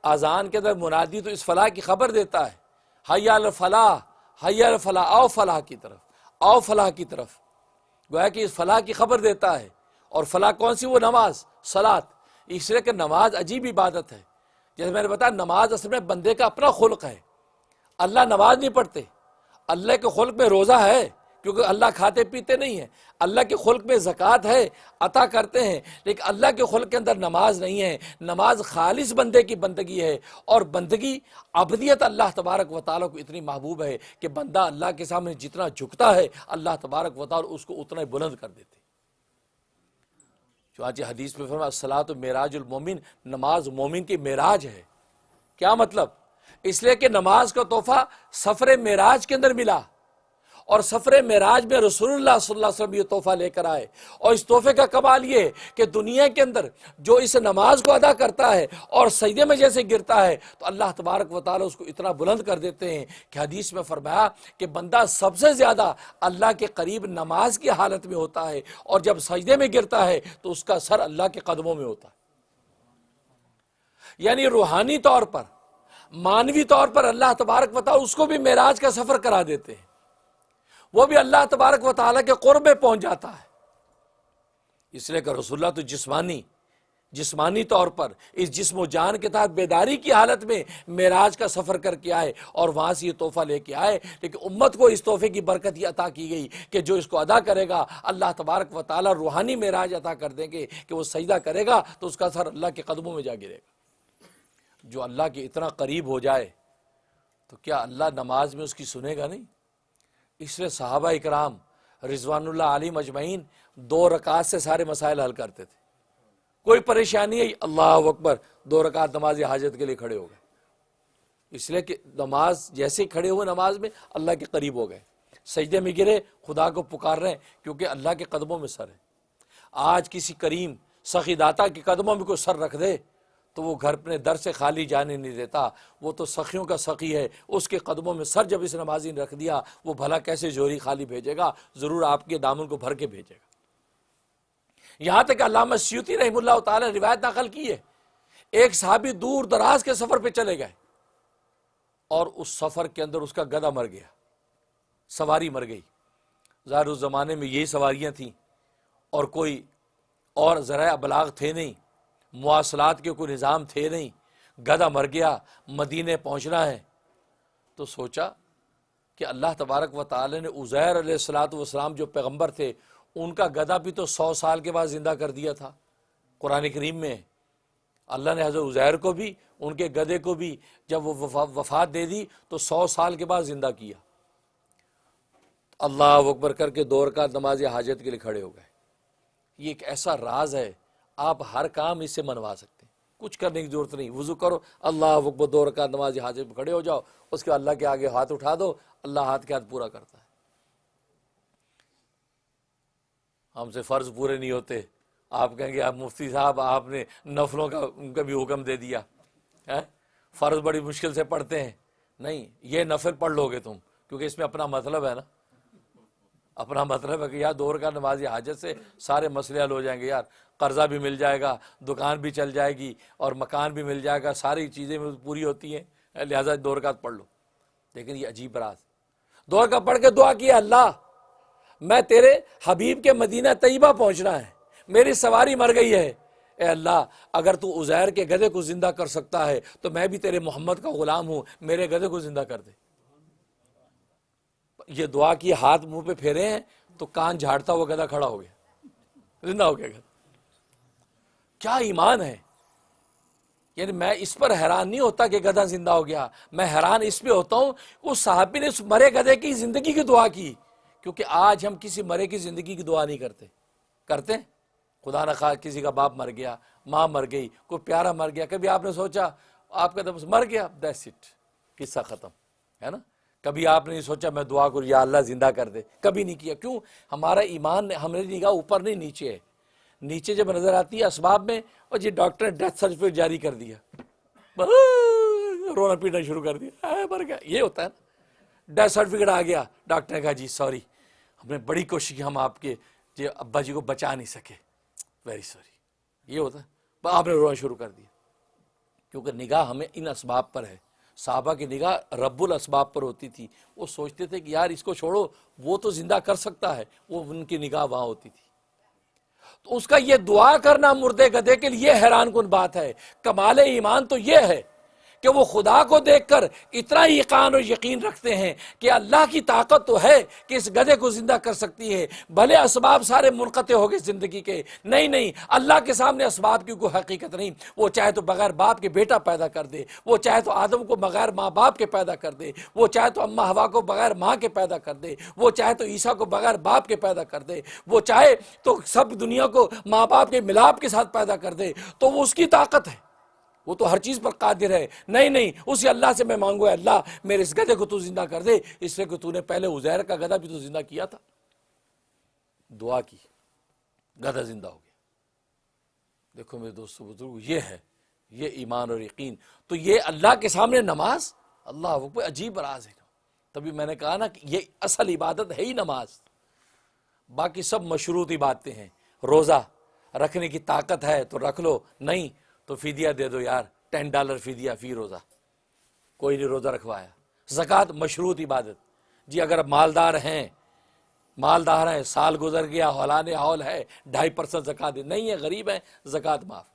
اذان کے اندر منادی تو اس فلاح کی خبر دیتا ہے، حی علی الفلاح، حی علی الفلاح، آؤ فلاح کی طرف، آؤ فلاح کی طرف، گویا کہ اس فلاح کی خبر دیتا ہے۔ اور فلاح کون سی؟ وہ نماز، صلاۃ۔ اس لیے کہ نماز عجیب عبادت ہے، جیسے میں نے بتایا نماز اصل میں بندے کا اپنا خلق ہے۔ اللہ نماز نہیں پڑھتے، اللہ کے خلق میں روزہ ہے کیونکہ اللہ کھاتے پیتے نہیں ہیں، اللہ کے خلق میں زکوٰۃ ہے، عطا کرتے ہیں، لیکن اللہ کے خلق کے اندر نماز نہیں ہے۔ نماز خالص بندے کی بندگی ہے، اور بندگی عبدیت اللہ تبارک و تعالیٰ کو اتنی محبوب ہے کہ بندہ اللہ کے سامنے جتنا جھکتا ہے اللہ تبارک و تعالیٰ اس کو اتنا ہی بلند کر دیتے۔ چنانچہ حدیث میں فرمایا الصلاۃ معراج المومن، نماز مومن کی معراج ہے۔ کیا مطلب؟ اس لیے کہ نماز کا تحفہ سفر معراج کے اندر ملا، اور سفر معراج میں رسول اللہ صلی اللہ علیہ وسلم یہ تحفہ لے کر آئے، اور اس تحفے کا کمال یہ ہے کہ دنیا کے اندر جو اس نماز کو ادا کرتا ہے اور سجدے میں جیسے گرتا ہے تو اللہ تبارک و تعالیٰ اس کو اتنا بلند کر دیتے ہیں کہ حدیث میں فرمایا کہ بندہ سب سے زیادہ اللہ کے قریب نماز کی حالت میں ہوتا ہے، اور جب سجدے میں گرتا ہے تو اس کا سر اللہ کے قدموں میں ہوتا ہے۔ یعنی روحانی طور پر، مانوی طور پر اللہ تبارک و تعالیٰ اس کو بھی معراج کا سفر کرا دیتے ہیں، وہ بھی اللہ تبارک و تعالیٰ کے قرب میں پہنچ جاتا ہے۔ اس لیے کہ رسول اللہ تو جسمانی طور پر اس جسم و جان کے تحت بیداری کی حالت میں معراج کا سفر کر کے آئے اور وہاں سے یہ تحفہ لے کے آئے، لیکن امت کو اس تحفے کی برکت یہ عطا کی گئی کہ جو اس کو ادا کرے گا اللہ تبارک و تعالیٰ روحانی معراج عطا کر دیں گے کہ وہ سجدہ کرے گا تو اس کا سر اللہ کے قدموں میں جا گرے گا۔ جو اللہ کے اتنا قریب ہو جائے تو کیا اللہ نماز میں اس کی سنے گا نہیں؟ اس لیے صحابہ اکرام رضوان اللہ علیہم اجمعین 2 رکعت سے سارے مسائل حل کرتے تھے، کوئی پریشانی ہے اللہ اکبر 2 رکعت نماز حاجت کے لیے کھڑے ہو گئے، اس لیے کہ نماز جیسے ہی کھڑے ہوئے نماز میں اللہ کے قریب ہو گئے، سجدے میں گرے خدا کو پکار رہے ہیں کیونکہ اللہ کے قدموں میں سر ہے۔ آج کسی کریم سخی داتا کے قدموں میں کوئی سر رکھ دے تو وہ گھر اپنے در سے خالی جانے نہیں دیتا، وہ تو سخیوں کا سخی ہے، اس کے قدموں میں سر جب اس نمازی نے رکھ دیا وہ بھلا کیسے جوری خالی بھیجے گا، ضرور آپ کے دامن کو بھر کے بھیجے گا۔ یہاں تک علامہ سیوطی رحمہ اللہ تعالی روایت نقل کی ہے، ایک صحابی دور دراز کے سفر پہ چلے گئے اور اس سفر کے اندر اس کا گدھا مر گیا، سواری مر گئی۔ ظاہر اس زمانے میں یہی سواریاں تھیں اور کوئی اور ذرائع ابلاغ تھے نہیں، مواصلات کے کوئی نظام تھے نہیں، گدھا مر گیا، مدینے پہنچنا ہے، تو سوچا کہ اللہ تبارک و تعالی نے عزیر علیہ السلام جو پیغمبر تھے ان کا گدھا بھی تو 100 سال کے بعد زندہ کر دیا تھا۔ قرآن کریم میں اللہ نے حضرت عزیر کو بھی ان کے گدھے کو بھی جب وہ وفات دے دی تو 100 سال کے بعد زندہ کیا۔ اللہ اکبر کر کے 2 رکعت نماز حاجت کے لیے کھڑے ہو گئے۔ یہ ایک ایسا راز ہے، آپ ہر کام اس سے منوا سکتے ہیں، کچھ کرنے کی ضرورت نہیں، وضو کرو اللہ اکبر 2 رکعت نماز حاجت میں کھڑے ہو جاؤ، اس کے اللہ کے آگے ہاتھ اٹھا دو، اللہ ہاتھ کے ہاتھ پورا کرتا ہے۔ ہم سے فرض پورے نہیں ہوتے، آپ کہیں گے آپ مفتی صاحب آپ نے نفلوں کا ان کا بھی حکم دے دیا ہے، فرض بڑی مشکل سے پڑھتے ہیں۔ نہیں، یہ نفل پڑھ لو گے تم، کیونکہ اس میں اپنا مطلب ہے نا، اپنا مطلب ہے کہ یار 2 رکعت نماز حاجت سے سارے مسئلے حل ہو جائیں گے، یار قرضہ بھی مل جائے گا، دکان بھی چل جائے گی اور مکان بھی مل جائے گا، ساری چیزیں پوری ہوتی ہیں، لہٰذا 2 رکعت پڑھ لو۔ لیکن یہ عجیب راز، 2 رکعت پڑھ کے دعا کیا اللہ میں تیرے حبیب کے مدینہ طیبہ پہنچنا ہے، میری سواری مر گئی ہے، اے اللہ اگر تو عزیر کے گدھے کو زندہ کر سکتا ہے تو میں بھی تیرے محمد کا غلام ہوں، میرے گدھے کو زندہ کر دے۔ یہ دعا کی، ہاتھ منہ پہ پھیرے ہیں تو کان جھاڑتا ہوا گدھا کھڑا ہو گیا، زندہ ہو گیا گدھا۔ کیا ایمان ہے! یعنی میں اس پر حیران نہیں ہوتا کہ گدھا زندہ ہو گیا، میں حیران اس پہ ہوتا ہوں اس صحابی نے اس مرے گدھے کی زندگی کی دعا کی، کیونکہ آج ہم کسی مرے کی زندگی کی دعا نہیں کرتے ہیں؟ خدا نخواستہ کسی کا باپ مر گیا، ماں مر گئی، کوئی پیارا مر گیا، کبھی آپ نے سوچا آپ کا تو مر گیا دیٹس اٹ، قصہ ختم ہے نا؟ کبھی آپ نے نہیں سوچا میں دعا کروں یا اللہ زندہ کر دے، کبھی نہیں کیا۔ کیوں؟ ہمارا ایمان، ہماری نگاہ اوپر نہیں نیچے ہے، نیچے جب نظر آتی ہے اسباب میں، اور جی ڈاکٹر نے ڈیتھ سرٹیفکیٹ جاری کر دیا، رونا پیٹنا شروع کر دیا، مر گیا، یہ ہوتا ہے نا، ڈیتھ سرٹیفکیٹ آ گیا، ڈاکٹر نے کہا جی سوری ہم نے بڑی کوشش کی، ہم آپ کے ابا جی کو بچا نہیں سکے، ویری سوری، یہ ہوتا ہے، آپ نے رونا شروع کر دیا۔ کیونکہ نگاہ ہمیں ان اسباب پر ہے. صحابہ کی نگاہ رب الاسباب پر ہوتی تھی. وہ سوچتے تھے کہ یار اس کو چھوڑو، وہ تو زندہ کر سکتا ہے، وہ ان کی نگاہ وہاں ہوتی تھی. تو اس کا یہ دعا کرنا مردے گدھے کے لیے حیران کن بات ہے. کمال ایمان تو یہ ہے کہ وہ خدا کو دیکھ کر اتنا یقین اور یقین رکھتے ہیں کہ اللہ کی طاقت تو ہے کہ اس گدھے کو زندہ کر سکتی ہے، بھلے اسباب سارے منقطع ہو گئے زندگی کے. نہیں، اللہ کے سامنے اسباب کی کوئی حقیقت نہیں. وہ چاہے تو بغیر باپ کے بیٹا پیدا کر دے، وہ چاہے تو آدم کو بغیر ماں باپ کے پیدا کر دے، وہ چاہے تو اماں ہوا کو بغیر ماں کے پیدا کر دے، وہ چاہے تو عیسیٰ کو بغیر باپ کے پیدا کر دے، وہ چاہے تو سب دنیا کو ماں باپ کے ملاپ کے ساتھ پیدا کر دے. تو وہ اس کی طاقت ہے، وہ تو ہر چیز پر قادر ہے. نہیں، اسی اللہ سے میں مانگوں، اللہ میرے اس گدھے کو تو زندہ کر دے، اس لیے کہ تو نے پہلے عزیر کا گدھا بھی تو زندہ کیا تھا. دعا کی، گدھا زندہ ہو گیا. دیکھو میرے دوستو بزرگ، یہ ہے یہ ایمان اور یقین. تو یہ اللہ کے سامنے نماز، اللہ وہ کوئی عجیب راز ہے. تبھی میں نے کہا نا کہ یہ اصل عبادت ہے ہی نماز. باقی سب مشروط عبادتیں ہیں. روزہ رکھنے کی طاقت ہے تو رکھ لو، نہیں تو فدیہ دے دو یار، $10 فدیہ فی روزہ. کوئی نہیں روزہ رکھوایا. زکوٰۃ مشروط عبادت. جی اگر مالدار ہیں، سال گزر گیا، حولان حول ہے، 2.5% زکوٰۃ نہیں ہے، غریب ہیں، زکوٰۃ معاف.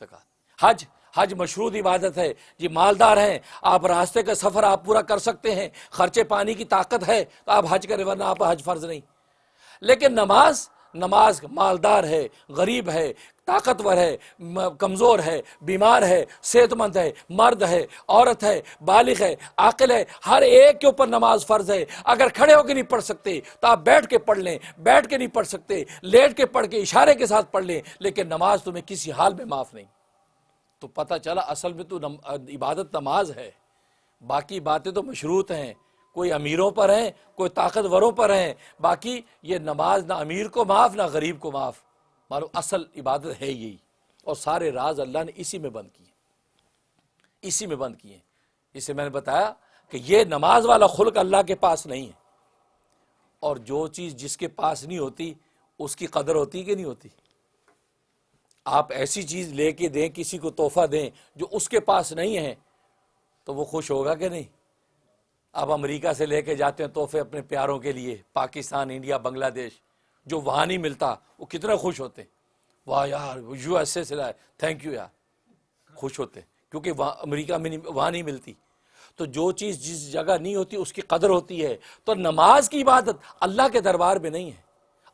زکوٰۃ. حج مشروط عبادت ہے. جی مالدار ہیں، آپ راستے کا سفر آپ پورا کر سکتے ہیں، خرچے پانی کی طاقت ہے تو آپ حج کریں، ورنہ آپ حج فرض نہیں. لیکن نماز مالدار ہے، غریب ہے، طاقتور ہے، کمزور ہے، بیمار ہے، صحت مند ہے، مرد ہے، عورت ہے، بالغ ہے، عاقل ہے، ہر ایک کے اوپر نماز فرض ہے. اگر کھڑے ہو کے نہیں پڑھ سکتے تو آپ بیٹھ کے پڑھ لیں، بیٹھ کے نہیں پڑھ سکتے لیٹ کے پڑھ کے اشارے کے ساتھ پڑھ لیں، لیکن نماز تمہیں کسی حال میں معاف نہیں. تو پتہ چلا اصل میں تو عبادت نماز ہے. باقی باتیں تو مشروط ہیں، کوئی امیروں پر ہیں، کوئی طاقتوروں پر ہیں. باقی یہ نماز نہ امیر کو معاف نہ غریب کو معاف. معلوم اصل عبادت ہے یہی، اور سارے راز اللہ نے اسی میں بند کیے. اس سے میں نے بتایا کہ یہ نماز والا خلق اللہ کے پاس نہیں ہے. اور جو چیز جس کے پاس نہیں ہوتی اس کی قدر ہوتی کہ نہیں ہوتی؟ آپ ایسی چیز لے کے دیں، کسی کو تحفہ دیں جو اس کے پاس نہیں ہے، تو وہ خوش ہوگا کہ نہیں؟ آپ امریکہ سے لے کے جاتے ہیں تحفے اپنے پیاروں کے لیے، پاکستان، انڈیا، بنگلہ دیش، جو وہاں نہیں ملتا وہ کتنے خوش ہوتے ہیں. واہ یار USA سے لائے، تھینک یو یار، خوش ہوتے ہیں کیونکہ وہاں امریکہ میں وہاں نہیں ملتی. تو جو چیز جس جگہ نہیں ہوتی اس کی قدر ہوتی ہے. تو نماز کی عبادت اللہ کے دربار میں نہیں ہے،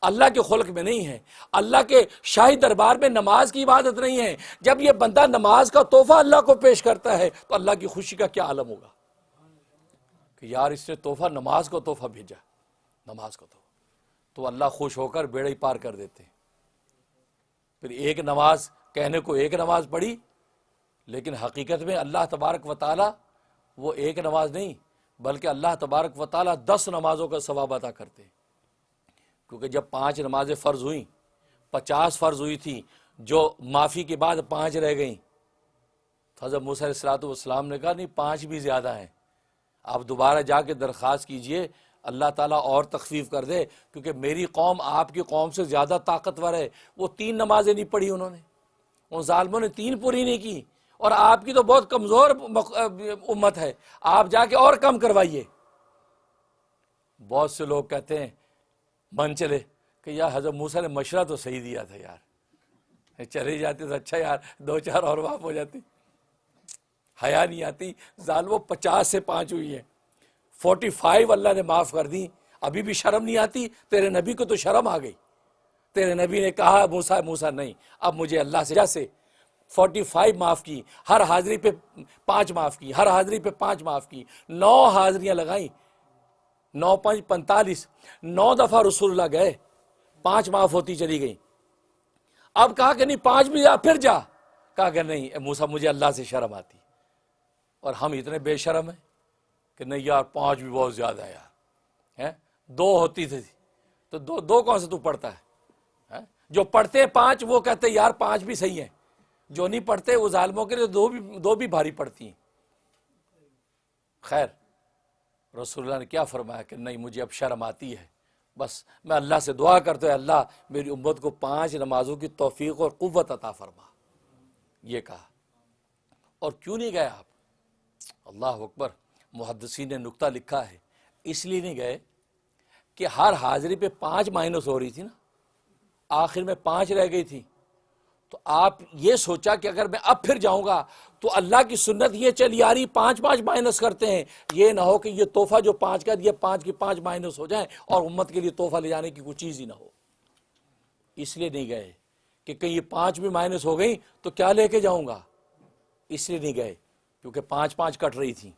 اللہ کے خلق میں نہیں ہے، اللہ کے شاہی دربار میں نماز کی عبادت نہیں ہے. جب یہ بندہ نماز کا تحفہ اللہ کو پیش کرتا ہے تو اللہ کی خوشی کا کیا عالم ہوگا کہ یار اس نے تحفہ، نماز کو تحفہ بھیجا، نماز کو تحفہ. تو اللہ خوش ہو کر بیڑا ہی پار کر دیتے ہیں. پھر ایک نماز کہنے کو ایک نماز پڑھی، لیکن حقیقت میں اللہ تبارک و تعالی وہ ایک نماز نہیں بلکہ اللہ تبارک و تعالی 10 نمازوں کا ثواب عطا کرتے ہیں. کیونکہ جب 5 نمازیں فرض ہوئیں، 50 فرض ہوئی تھی، جو معافی کے بعد 5 رہ گئیں، تو حضرت موسیٰ علیہ السلام نے کہا نہیں 5 بھی زیادہ ہیں، آپ دوبارہ جا کے درخواست کیجئے اللہ تعالیٰ اور تخفیف کر دے، کیونکہ میری قوم آپ کی قوم سے زیادہ طاقتور ہے. وہ 3 نمازیں نہیں پڑھی انہوں نے، ان ظالموں نے 3 پوری نہیں کی، اور آپ کی تو بہت کمزور امت ہے، آپ جا کے اور کم کروائیے. بہت سے لوگ کہتے ہیں من چلے کہ یار حضرت موسیٰ نے مشورہ تو صحیح دیا تھا یار، چلے جاتے تو اچھا یار، 2-4 اور معاف ہو جاتی. حیا نہیں آتی. ظالموں 50 سے 5 ہوئی ہیں، 45 اللہ نے معاف کر دی. ابھی بھی شرم نہیں آتی؟ تیرے نبی کو تو شرم آ گئی. تیرے نبی نے کہا موسیٰ نہیں، اب مجھے اللہ سے 45 معاف کی، ہر حاضری پہ 5 معاف کی، ہر حاضری پہ 5 معاف کی. 9 حاضریاں لگائیں، 9 5 45، 9 دفعہ رسول اللہ گئے، 5 معاف ہوتی چلی گئیں. اب کہا کہ نہیں 5 بھی جا، پھر جا. کہا کہ نہیں موسیٰ مجھے اللہ سے شرم آتی. اور ہم اتنے بے شرم ہیں کہ نہیں یار 5 بھی بہت زیادہ ہے یار. 2 ہوتی تھی تو دو کون سے تو پڑھتا ہے؟ جو پڑھتے ہیں 5 وہ کہتے ہیں یار 5 بھی صحیح ہیں، جو نہیں پڑھتے وہ ظالموں کے لیے 2 بھی بھاری پڑتی ہیں. خیر رسول اللہ نے کیا فرمایا کہ نہیں مجھے اب شرم آتی ہے، بس میں اللہ سے دعا کرتا ہوں اللہ میری امت کو 5 نمازوں کی توفیق اور قوت عطا فرما. یہ کہا. اور کیوں نہیں گئے آپ؟ اللہ اکبر، محدثین نے نکتہ لکھا ہے، اس لیے نہیں گئے کہ ہر حاضری پہ 5 مائنس ہو رہی تھی نا، آخر میں 5 رہ گئی تھی، تو آپ یہ سوچا کہ اگر میں اب پھر جاؤں گا تو اللہ کی سنت یہ چلی آ رہی 5 مائنس کرتے ہیں، یہ نہ ہو کہ یہ تحفہ جو 5 کا یہ 5 کی 5 مائنس ہو جائیں اور امت کے لیے تحفہ لے جانے کی کوئی چیز ہی نہ ہو۔ اس لیے نہیں گئے کہ کہیں یہ 5 بھی مائنس ہو گئی تو کیا لے کے جاؤں گا، اس لیے نہیں گئے، کیونکہ 5 کٹ رہی تھی،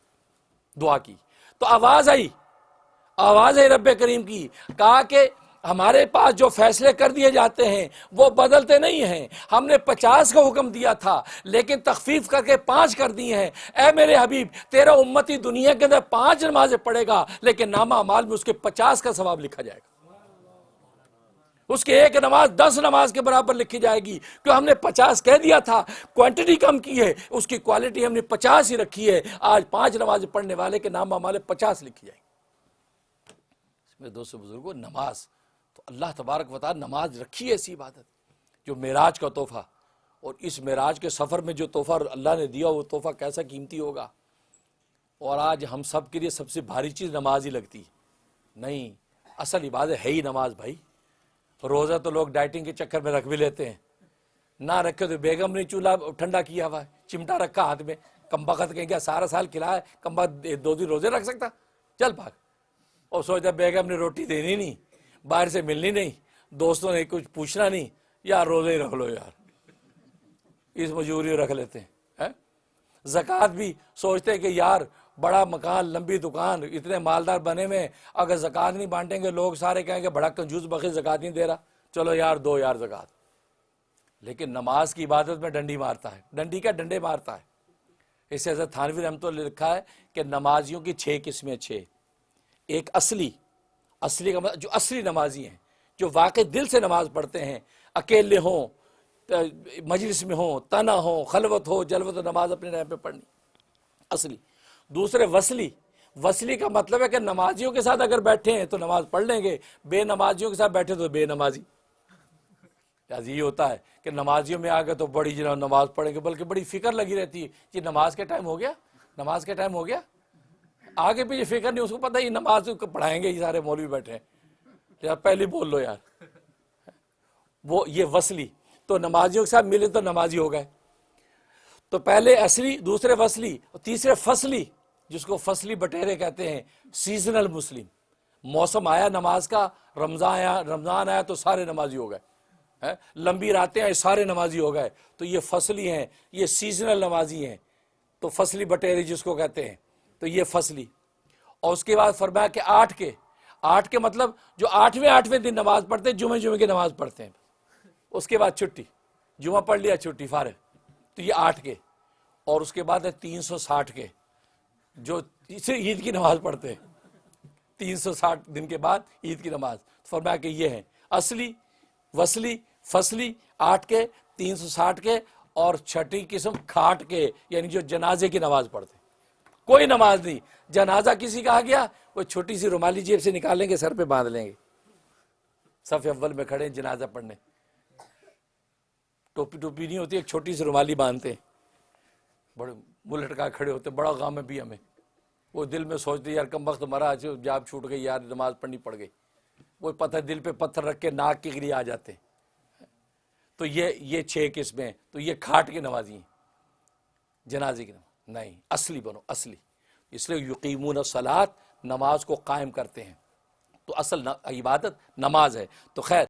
دعا کی تو آواز آئی رب کریم کی، کہا کہ ہمارے پاس جو فیصلے کر دیے جاتے ہیں وہ بدلتے نہیں ہیں، ہم نے 50 کا حکم دیا تھا لیکن تخفیف کر کے 5 کر دیے ہیں، اے میرے حبیب تیرا امتی دنیا کے اندر 5 نمازیں پڑھے گا لیکن نامہ اعمال میں اس کے 50 کا ثواب لکھا جائے گا، اس کے ایک نماز 10 نماز کے برابر لکھی جائے گی، کیوں ہم نے 50 کہہ دیا تھا، کوانٹٹی کم کی ہے، اس کی کوالٹی ہم نے 50 ہی رکھی ہے، آج 5 نماز پڑھنے والے کے نامہ اعمال 50 لکھی جائے گی۔ میرے دوستو بزرگوں، نماز تو اللہ تبارک و تعالی نماز رکھی ہے ایسی عبادت جو معراج کا تحفہ، اور اس معراج کے سفر میں جو تحفہ اللہ نے دیا وہ تحفہ کیسا قیمتی ہوگا، اور آج ہم سب کے لیے سب سے بھاری چیز نماز ہی لگتی ہے، نہیں، اصل عبادت ہے ہی نماز بھائی۔ روزہ تو لوگ ڈائٹنگ کے چکر میں رکھ بھی لیتے ہیں، نہ رکھے تو بیگم نے چولہا ٹھنڈا کیا ہوا ہے، چمٹا رکھا ہاتھ میں، کم بخت کہیں گے سارا سال کھلایا، کم بخت 2 دن روزے رکھ سکتا، چل بھاگ، اور سوچتا بیگم نے روٹی دینی نہیں، باہر سے ملنی نہیں، دوستوں نے کچھ پوچھنا نہیں، یار روزے ہی رکھ لو یار، اس مجبوری رکھ لیتے ہیں۔ زکوٰۃ بھی سوچتے ہیں کہ یار بڑا مکان، لمبی دکان، اتنے مالدار بنے میں اگر زکوٰۃ نہیں بانٹیں گے لوگ سارے کہیں گے بڑا کنجوس بخیل زکوٰۃ نہیں دے رہا، چلو یار دو یار زکوٰۃ۔ لیکن نماز کی عبادت میں ڈنڈی مارتا ہے، ڈنڈی کا ڈنڈے مارتا ہے۔ اس سے حضرت تھانوی رحمۃ اللہ نے لکھا ہے کہ نمازیوں کی 6 قسمیں، 6، ایک اصلی کا مطلب جو اصلی نمازی ہیں، جو واقعی دل سے نماز پڑھتے ہیں، اکیلے ہوں، مجلس میں ہوں، تنہا ہوں، خلوت ہو، جلوت ہو، نماز اپنے ٹائم پہ پڑھنی، اصلی۔ دوسرے وصلی کا مطلب ہے کہ نمازیوں کے ساتھ اگر بیٹھے ہیں تو نماز پڑھ لیں گے، بے نمازیوں کے ساتھ بیٹھے تو بے نمازی۔ یہ ہوتا ہے کہ نمازیوں میں آگے تو بڑی جناب نماز پڑھیں گے، بلکہ بڑی فکر لگی رہتی ہے کہ نماز کے ٹائم ہو گیا، نماز کے ٹائم ہو گیا، آگے پیچھے فکر نہیں، اس کو پتہ ہی نماز پڑھائیں گے، یہ سارے مولوی بیٹھے ہیں، یار پہلے بول لو یار۔ وہ یہ وصلی، تو نمازیوں کے ساتھ ملے تو نمازی ہو گئے۔ تو پہلے اصلی، دوسرے وصلی، اور تیسرے فصلی، جس کو فصلی بٹیرے کہتے ہیں، سیزنل مسلم۔ موسم آیا نماز کا، رمضان آیا تو سارے نمازی ہو گئے، لمبی راتیں آئے سارے نمازی ہو گئے، تو یہ فصلی ہیں، یہ سیزنل نمازی ہیں، تو فصلی بٹیرے جس کو کہتے ہیں، تو یہ فصلی۔ اور اس کے بعد فرمایا کہ 8 کے مطلب جو 8ویں دن نماز پڑھتے ہیں، جمعے کی نماز پڑھتے ہیں، اس کے بعد چھٹی، جمعہ پڑھ لیا چھٹی فارغ، تو یہ 8 کے۔ اور اس کے بعد ہے 360 کے، جو عید کی نماز پڑھتے ہیں، 360 دن کے بعد عید کی نماز۔ فرمایا کہ یہ ہیں اصلی، وصلی، فصلی، 8 کے، 360 کے، اور چھٹی قسم کھاٹ کے، یعنی جو جنازے کی نماز پڑھتے ہیں۔ کوئی نماز نہیں، جنازہ کسی کا آ گیا، وہ چھوٹی سی رومالی جیب سے نکالیں گے، سر پہ باندھ لیں گے، صف اول میں کھڑے ہیں جنازہ پڑھنے، ٹوپی نہیں ہوتی، ایک چھوٹی سی رومالی باندھتے ہیں، بڑے منہ لٹکا کھڑے ہوتے، بڑا غم ہے بھی ہمیں، وہ دل میں سوچتے یار کم وقت مرا، جاب چھوٹ گئی یار، نماز پڑھنی پڑ گئی، وہ پتہ دل پہ پتھر رکھ کے ناک کے لیے آ جاتے ہیں۔ تو یہ 6 قسمیں، تو یہ کھاٹ کی نمازی ہیں، جنازے کی نماز نہیں، اصلی بنو، اصلی۔ اس لیے یقیمون الصلاۃ، نماز کو قائم کرتے ہیں، تو اصل عبادت نماز ہے۔ تو خیر